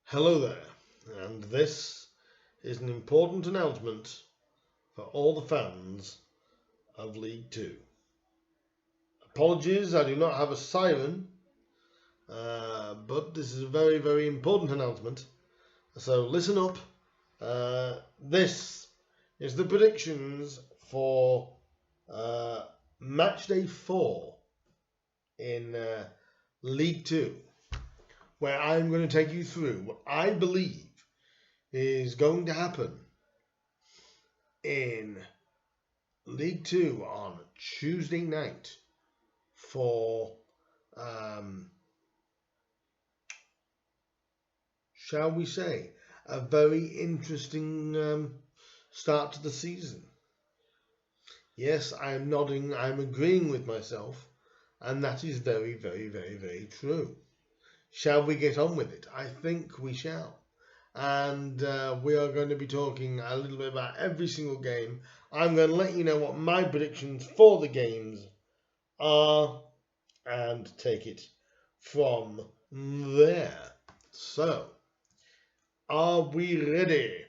Hello there, and this is an important announcement for all the fans of League Two. Apologies, I do not have a siren, but this is a very, very important announcement. So listen up. This is the predictions for match day 4 in League Two, where I'm going to take you through what I believe is going to happen in League Two on Tuesday night for, shall we say, a very interesting start to the season. Yes, I am nodding, I'm agreeing with myself, and that is very, very, very, very true. Shall we get on with it? I think we shall. And we are going to be talking a little bit about every single game. I'm going to let you know what my predictions for the games are and take it from there. So, are we ready?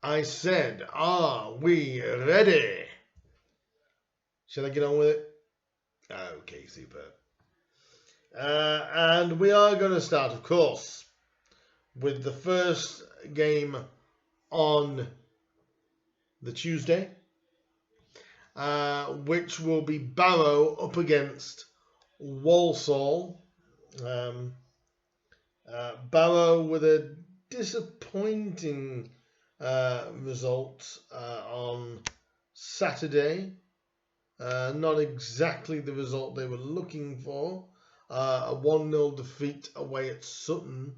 I said, are we ready? Shall I get on with it? Okay, super. And we are going to start, of course, with the first game on the Tuesday, which will be Barrow up against Walsall. Barrow with a disappointing result on Saturday. Not exactly the result they were looking for. A 1-0 defeat away at Sutton.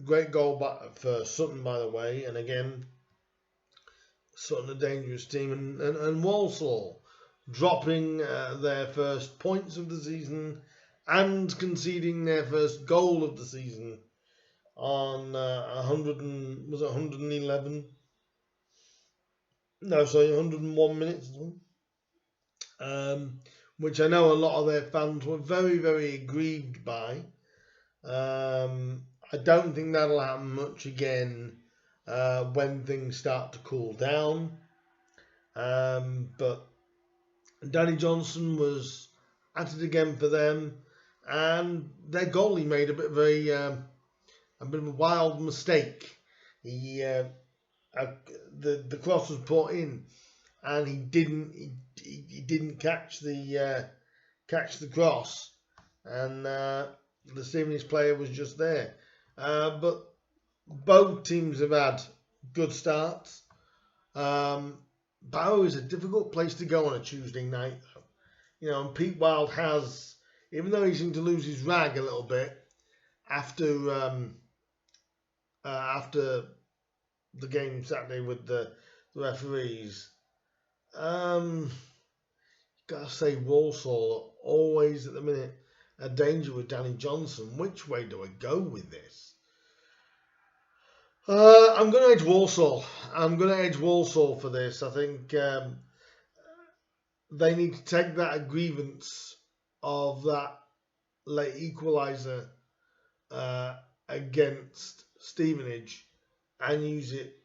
Great goal for Sutton, by the way. And again, Sutton a dangerous team. And Walsall dropping their first points of the season and conceding their first goal of the season on 111? No, sorry, 101 minutes. Which I know a lot of their fans were very, very aggrieved by. I don't think that'll happen much again when things start to cool down. But Danny Johnson was at it again for them, and their goalie made a bit of a wild mistake. The cross was put in, and he didn't catch the cross, and the Stevenage player was just there. But both teams have had good starts. Barrow is a difficult place to go on a Tuesday night, though. You know, and Pete Wild has, even though he seemed to lose his rag a little bit after the game Saturday with the referees. Gotta say, Walsall are always at the minute a danger with Danny Johnson. Which way do I go with this? I'm going to edge Walsall. I'm going to edge Walsall for this. I think they need to take that grievance of that late equaliser against Stevenage and use it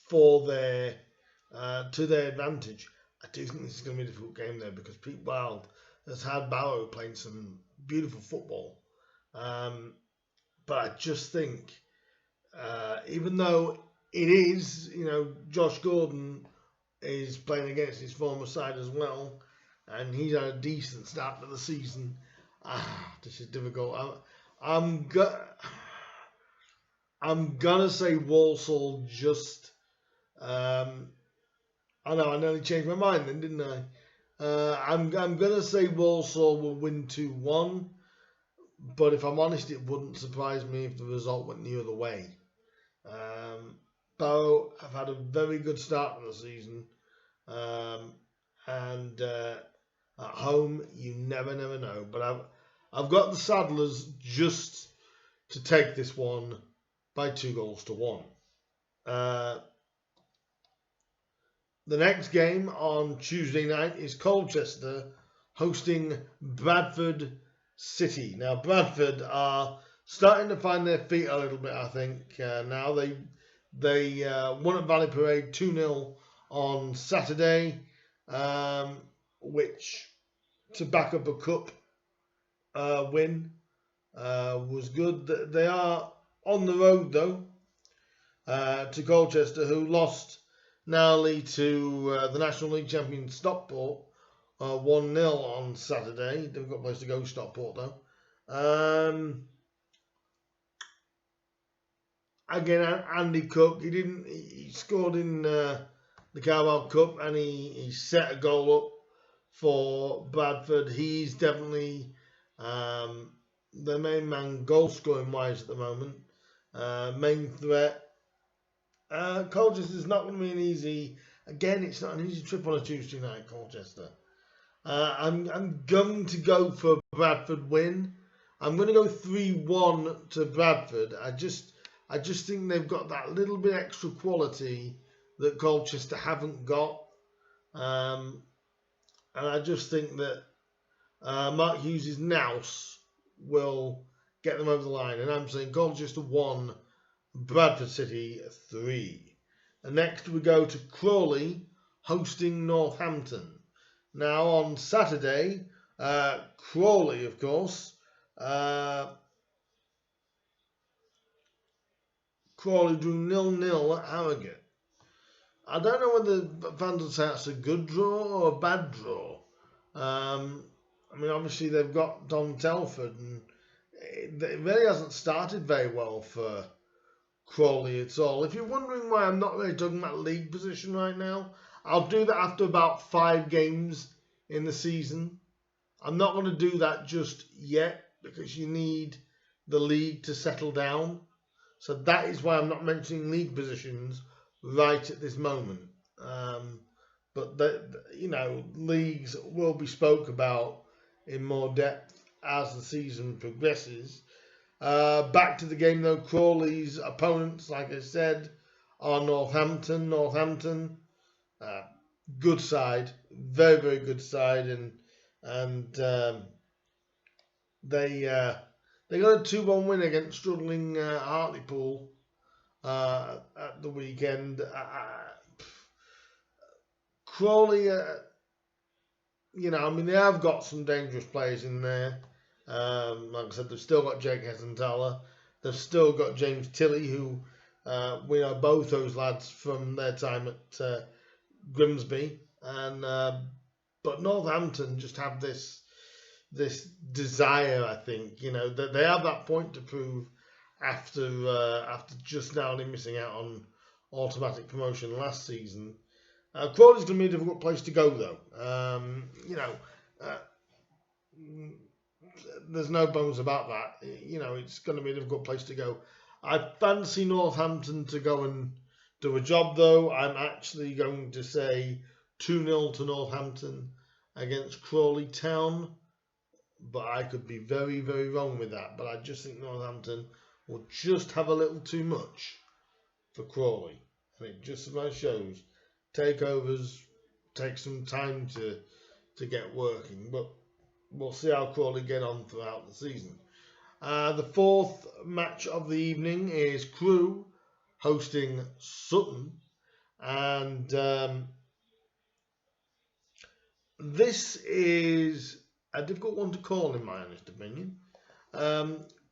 for to their advantage. I do think this is going to be a difficult game there because Pete Wild has had Barrow playing some beautiful football. But I just think, even though it is, Josh Gordon is playing against his former side as well, and he's had a decent start to the season. This is difficult. I'm gonna say Walsall just. I know I nearly changed my mind then, didn't I? I'm gonna say Walsall will win 2-1, but if I'm honest, it wouldn't surprise me if the result went the other way. Barrow have had a very good start to the season, and at home you never know. But I've got the Saddlers just to take this one by 2-1. The next game on Tuesday night is Colchester hosting Bradford City. Now Bradford are starting to find their feet a little bit, I think. Now they won at Valley Parade 2-0 on Saturday, which to back up a cup win was good. They are on the road though to Colchester, who lost narrowly to the National League champion Stockport 1-0 on Saturday. They've got a place to go, Stockport though. Again, Andy Cook, he scored in the Carabao Cup and he set a goal up for Bradford. He's definitely the main man goal scoring wise at the moment. Main threat. Colchester is not going to be an easy. Again, it's not an easy trip on a Tuesday night, Colchester. I'm going to go for a Bradford win. I'm going to go 3-1 to Bradford. I just think they've got that little bit extra quality that Colchester haven't got. And I just think that Mark Hughes' nous will get them over the line. And I'm saying Colchester 1, Bradford City 3. And next we go to Crawley hosting Northampton. Now on Saturday, Crawley, of course, Crawley drew 0-0 at Harrogate. I don't know whether fans would say that's a good draw or a bad draw. I mean, obviously they've got Don Telford, and it really hasn't started very well for Crawley at all. If you're wondering why I'm not really talking about league position right now, I'll do that after about 5 games in the season. I'm not going to do that just yet because you need the league to settle down. So that is why I'm not mentioning league positions right at this moment. But leagues will be spoke about in more depth as the season progresses. Back to the game though, Crawley's opponents, like I said, are Northampton. Northampton, good side, very, very good side, and they got a 2-1 win against struggling Hartlepool at the weekend. Crawley, they have got some dangerous players in there. Like I said, they've still got Jake Hessenthaler. They've still got James Tilley, who we know both those lads from their time at Grimsby. But Northampton just have this desire, I think, that they have that point to prove after just narrowly missing out on automatic promotion last season. Crawley's going to be a difficult place to go, though. There's no bones about that. It's going to be a difficult place to go. I fancy Northampton to go and do a job, though. I'm actually going to say 2-0 to Northampton against Crawley Town. But I could be very, very wrong with that. But I just think Northampton will just have a little too much for Crawley. And it just about shows. Takeovers take some time to get working. But we'll see how Crawley get on throughout the season. The fourth match of the evening is Crewe hosting Sutton. And this is a difficult one to call, in my honest opinion.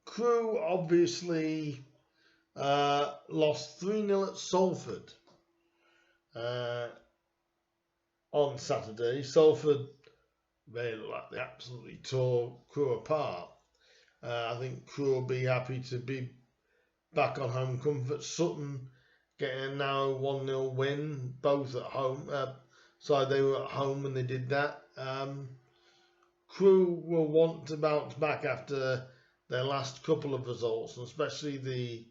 Crewe obviously lost 3-0 at Salford on Saturday. Salford, they look like they absolutely tore Crewe apart. I think Crewe will be happy to be back on home comfort. Sutton getting a narrow 1-0 win, both at home. They were at home when they did that. Crewe will want to bounce back after their last couple of results, and especially the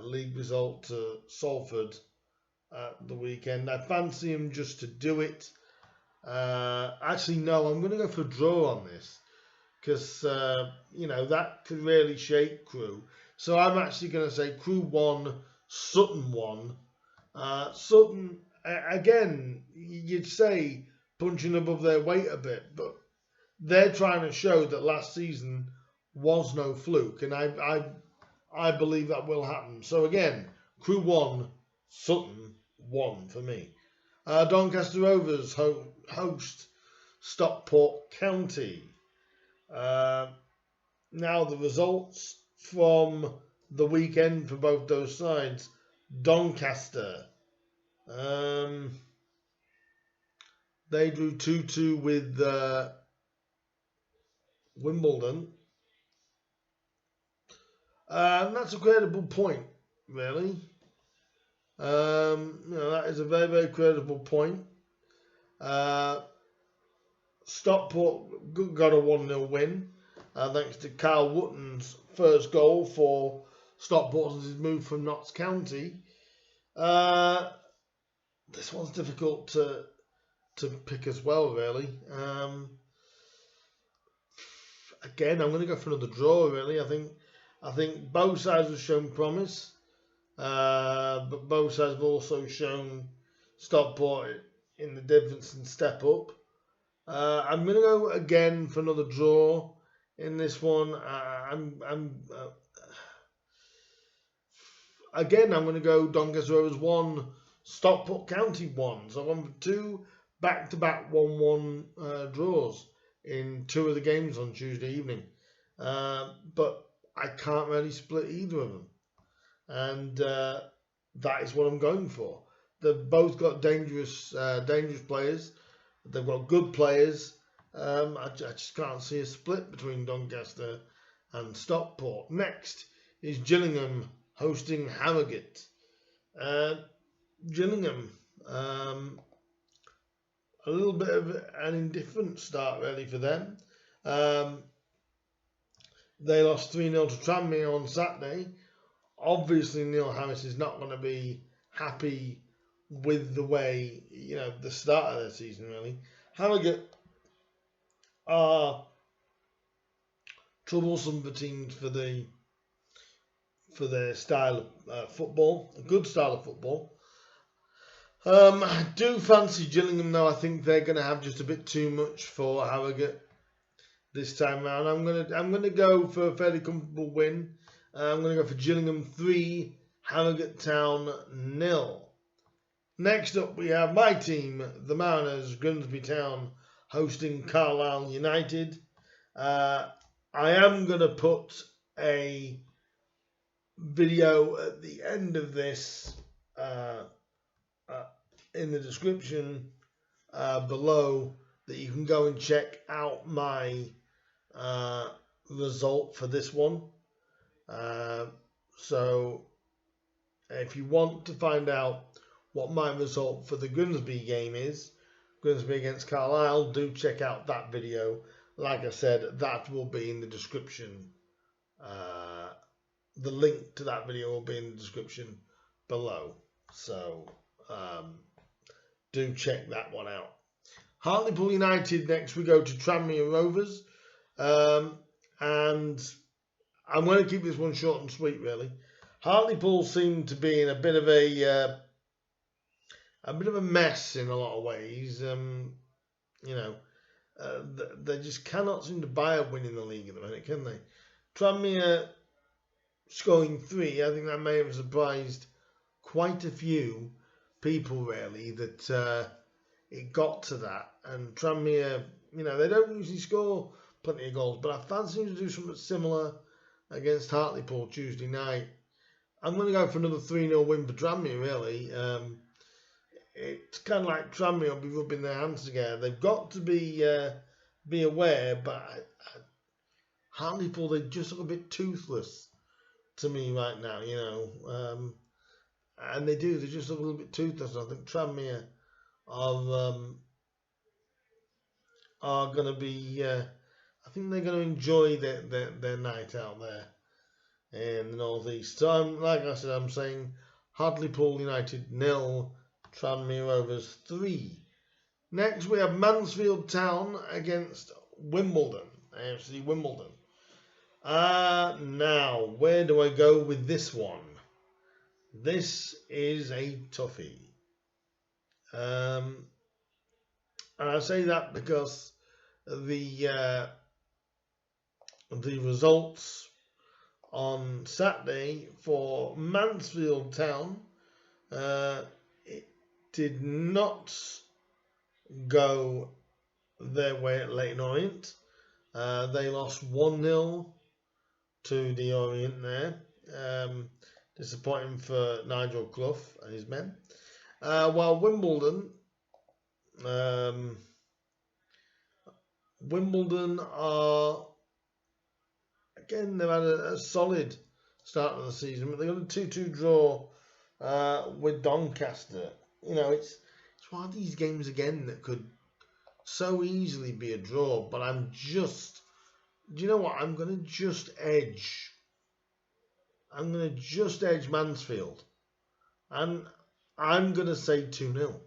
league result to Salford at the weekend. I fancy him just to do it. Actually, no, I'm going to go for a draw on this because, that could really shake Crewe. So I'm actually going to say Crewe 1, Sutton 1. Sutton, again, you'd say punching above their weight a bit, but they're trying to show that last season was no fluke, and I believe that will happen. So again, Crew 1, Sutton 1 for me. Doncaster Rovers host Stockport County. Now the results from the weekend for both those sides. Doncaster, they drew 2-2 with Wimbledon. That's a credible point, really. That is a very, very credible point. Stockport got a 1-0 win, thanks to Carl Wotton's first goal for Stockport as his move from Notts County. This one's difficult to pick as well, really. Again, I'm going to go for another draw, really. I think both sides have shown promise, but both sides have also shown Stockport in the difference and step up. I'm going to go again for another draw in this one. Again, I'm going to go Doncaster Rovers 1, Stockport County 1. So I'm for 2 back-to-back 1-1 draws in 2 of the games on Tuesday evening. But I can't really split either of them. And that is what I'm going for. They've both got dangerous players. They've got good players. I just can't see a split between Doncaster and Stockport. Next is Gillingham hosting Harrogate. Gillingham, a little bit of an indifferent start really for them. They lost 3-0 to Tranmere on Saturday. Obviously, Neil Harris is not going to be happy with the way, the start of their season, really. Harrogate are troublesome for teams for their style of football, a good style of football. I do fancy Gillingham, though. I think they're going to have just a bit too much for Harrogate this time around. I'm gonna go for a fairly comfortable win. I'm going to go for Gillingham 3, Harrogate Town 0. Next up, we have my team, the Mariners, Grimsby Town, hosting Carlisle United. I am going to put a video at the end of this in the description below that you can go and check out my result for this one. So if you want to find out what my result for the Grimsby game is, Grimsby against Carlisle, do check out that video. Like I said, that will be in the description. The link to that video will be in the description below. So do check that one out. Hartlepool United next, we go to Tranmere Rovers. And I'm going to keep this one short and sweet, really. Hartlepool seem to be in a bit of a mess in a lot of ways. They just cannot seem to buy a win in the league at the minute, can they? Tranmere scoring 3, I think that may have surprised quite a few people, really, that it got to that. And Tranmere, they don't usually score plenty of goals, but I fancy them to do something similar against Hartlepool Tuesday night. I'm going to go for another 3-0 win for Tranmere, really. It's kind of like Tranmere will be rubbing their hands together. They've got to be aware, but Hartlepool, they just look a bit toothless to me right now, and they do. They just look a little bit toothless. I think Tranmere are going to be. I think they're going to enjoy their night out there in the northeast. So, like I said, I'm saying Hartlepool United 0, Tranmere Rovers 3. Next, we have Mansfield Town against Wimbledon, AFC Wimbledon. Now, where do I go with this one? This is a toughie. And I say that because the results on Saturday for Mansfield Town. It did not go their way at Leyton Orient. They lost 1-0 to the Orient there. Disappointing for Nigel Clough and his men. While Wimbledon are, again, they've had a solid start of the season, but they got a 2-2 draw with Doncaster. You know, it's one of these games again that could so easily be a draw, but do you know what? I'm going to just edge Mansfield, and I'm going to say 2-0.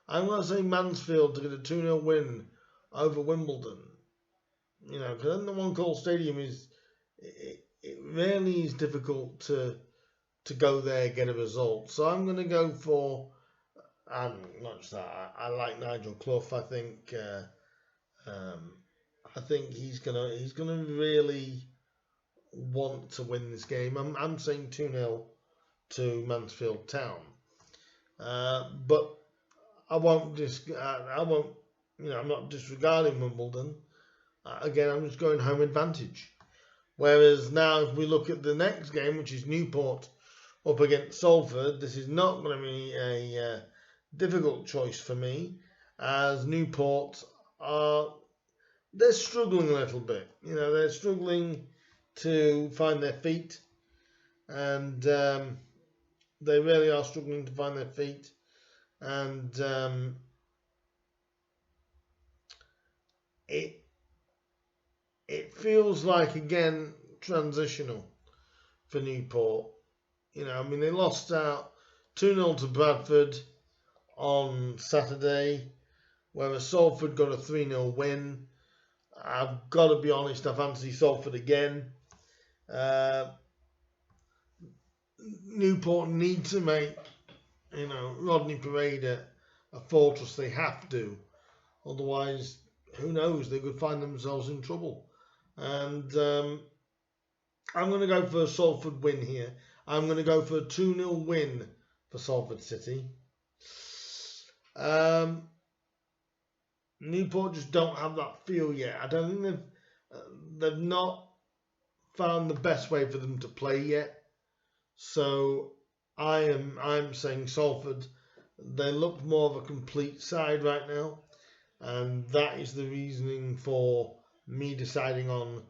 I'm going to say Mansfield to get a 2-0 win over Wimbledon. You know, because in the One Call Stadium it really is difficult to go there and get a result. So I'm going to go for, and not just that, I like Nigel Clough. I think he's gonna really want to win this game. I'm saying 2-0 to Mansfield Town. But I won't I'm not disregarding Wimbledon. Again, I'm just going home advantage. Whereas now, if we look at the next game, which is Newport up against Salford, this is not going to be a difficult choice for me, as Newport they're struggling a little bit. You know, they're struggling to find their feet, and they really are struggling to find their feet. And it feels like, again, transitional for Newport. You know, I mean, they lost out 2-0 to Bradford on Saturday, whereas Salford got a 3-0 win. I've got to be honest, I fancy Salford again. Newport need to make, you know, Rodney Parade a fortress. They have to. Otherwise, who knows, they could find themselves in trouble. And I'm going to go for a Salford win here. I'm going to go for a 2-0 win for Salford City. Newport just don't have that feel yet. I don't think they've not found the best way for them to play yet. So I'm saying Salford. They look more of a complete side right now, and that is the reasoning for me deciding on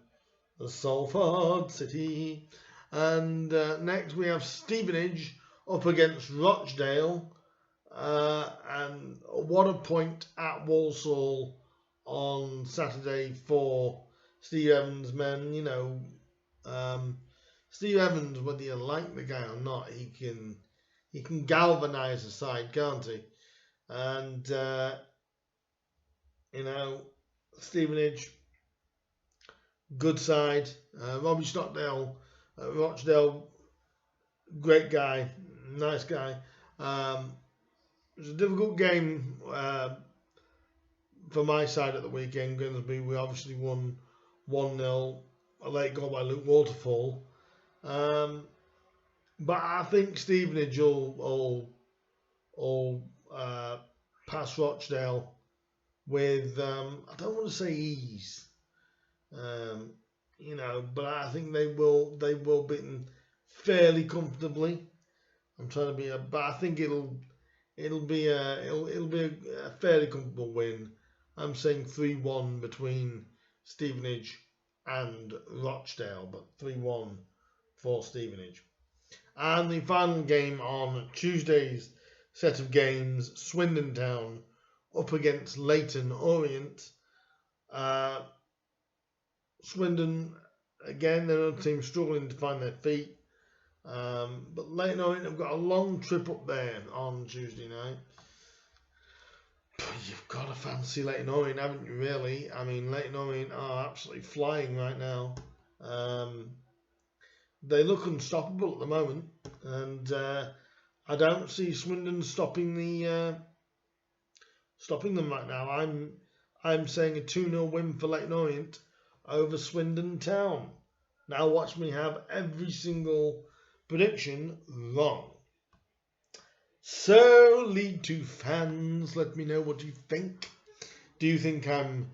the Salford City. And next we have Stevenage up against Rochdale. And what a point at Walsall on Saturday for Steve Evans' men. You know, Steve Evans, whether you like the guy or not, he can galvanise the side, can't he? And you know, Stevenage, good side. Robbie Stockdale, Rochdale, great guy, nice guy. It was a difficult game for my side at the weekend. Grimsby, we obviously won 1-0, a late goal by Luke Waterfall. But I think Stevenage will pass Rochdale with, I don't want to say ease, you know, but I think they will beat them fairly comfortably. I'm trying to be but I think it'll be a fairly comfortable win. I'm saying 3-1 between Stevenage and Rochdale, but 3-1 for Stevenage. And the final game on Tuesday's set of games, Swindon Town up against Leyton Orient. Swindon, again, they're another team struggling to find their feet. But Leyton Orient have got a long trip up there on Tuesday night. But you've got to fancy Leyton Orient, haven't you, really? I mean, Leyton Orient are absolutely flying right now. They look unstoppable at the moment. And I don't see Swindon stopping them right now. I'm saying a 2-0 win for Leyton Orient over Swindon Town. Now watch me have every single prediction wrong. So, League 2 fans, let me know what you think. Do you think I'm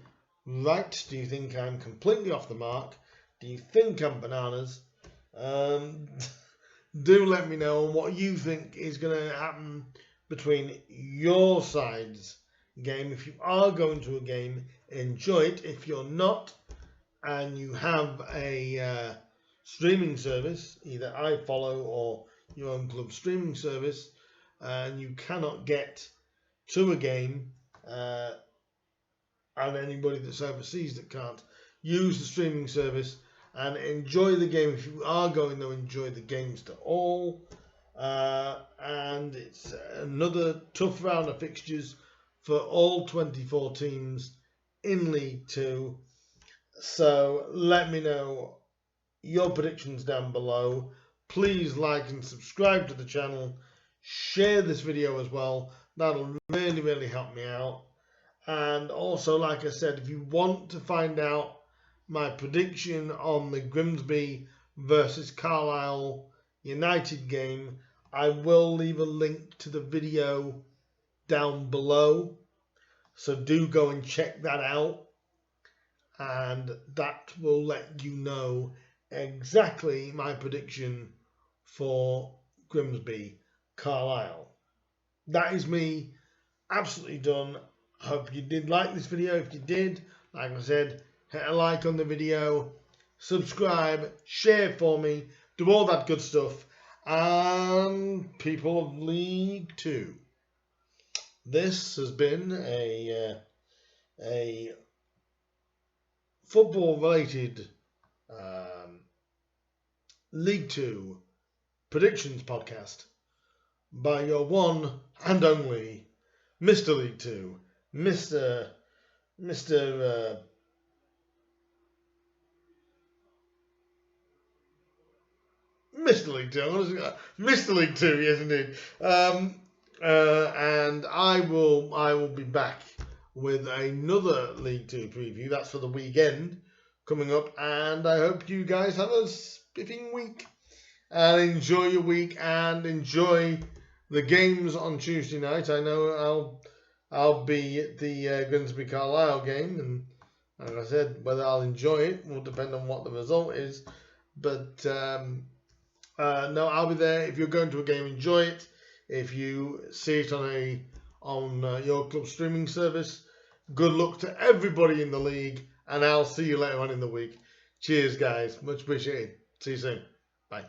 right? Do you think I'm completely off the mark? Do you think I'm bananas? Do let me know what you think is going to happen between your side's game. If you are going to a game, enjoy it. If you're not, and you have a streaming service, either iFollow or your own club streaming service, and you cannot get to a game, and anybody that's overseas that can't, use the streaming service and enjoy the game. If you are going to enjoy the games to all, and it's another tough round of fixtures for all 24 teams in League 2. So let me know your predictions down below. Please like and subscribe to the channel. Share this video as well. That'll really help me out. And also, like I said, if you want to find out my prediction on the Grimsby versus Carlisle United game, I will leave a link to the video down below. So do go and check that out. And that will let you know exactly my prediction for Grimsby Carlisle. That is me absolutely done. Hope you did like this video. If you did, like I said, hit a like on the video, subscribe, share for me, do all that good stuff. And people of League 2, this has been a football related League 2 predictions podcast by your one and only Mr. League 2, Mr. League 2, Mr. League 2, yes indeed. And I will be back with another League 2 preview. That's for the weekend coming up, and I hope you guys have a spiffing week and enjoy your week and enjoy the games on Tuesday night. I know I'll be at the Grimsby Carlisle game, and like I said, whether I'll enjoy it will depend on what the result is. But no, I'll be there. If you're going to a game, enjoy it. If you see it on your club streaming service, good luck to everybody in the league, and I'll see you later on in the week. Cheers, guys. Much appreciated. See you soon. Bye.